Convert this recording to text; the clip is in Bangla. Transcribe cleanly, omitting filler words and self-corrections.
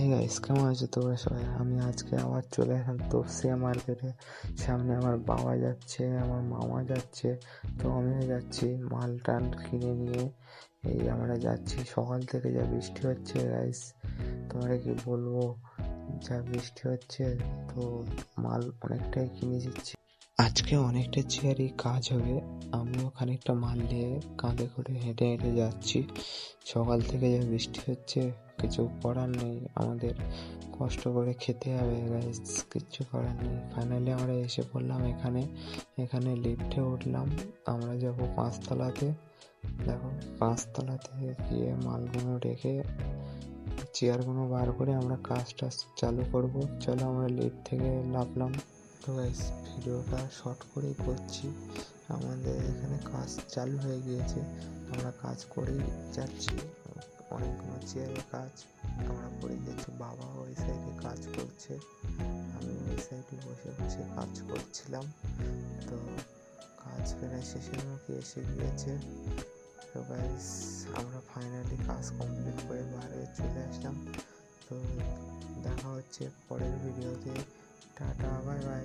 হে গাইস, কেমন আছো তোমরা সবাই? আমি আজকে আবার চলে এলাম তপসিয়া মার্কেটে। সামনে আমার বাবা যাচ্ছে, আমার মামা যাচ্ছে, তো আমিও যাচ্ছি মাল টাল কিনে নিয়ে। এই আমরা যাচ্ছি, সকাল থেকে যা বৃষ্টি হচ্ছে গাইস, তোমরা কি বলবো, যা বৃষ্টি হচ্ছে, তো মাল অনেকটাই কিনে দিচ্ছি। আজকে অনেকটা চেয়ারই কাজ হবে, আমিও খানিকটা মাল নিয়ে কাঁধে করে হেঁটে হেঁটে যাচ্ছি। সকাল থেকে যা বৃষ্টি হচ্ছে, কিছু করার নেই, আমাদের কষ্ট করে খেতে হবে গাইস, কিচ্ছু করার নেই। ফাইনালি আমরা এসে পড়লাম এখানে লিফটে উঠলাম। আমরা যাব 5তলাতে। দেখো, 5তলাতে গিয়ে মালগুলো রেখে চেয়ারগুলো বার করে আমরা কাজটা চালু করব। চলো, আমরা লিফট থেকে নামলাম। তো গাইস, ভিডিওটা শর্ট করেই করছি। আমাদের এখানে কাজ চালু হয়ে গিয়েছে, আমরা কাজ করেই যাচ্ছি। অনেকগুলো চেয়ারের কাজ আমরা করে যাচ্ছি। বাবা ওই সাইডে কাজ করছে, আমি ওই সাইডে বসে বসে কাজ করছিলাম। তো কাজ প্রায় শেষের মুখে এসে গিয়েছে। তো গাইস, আমরা ফাইনালি কাজ কমপ্লিট করে বাইরে চলে আসলাম। তো দেখা হচ্ছে পরের ভিডিওতে। Tata, bye bye.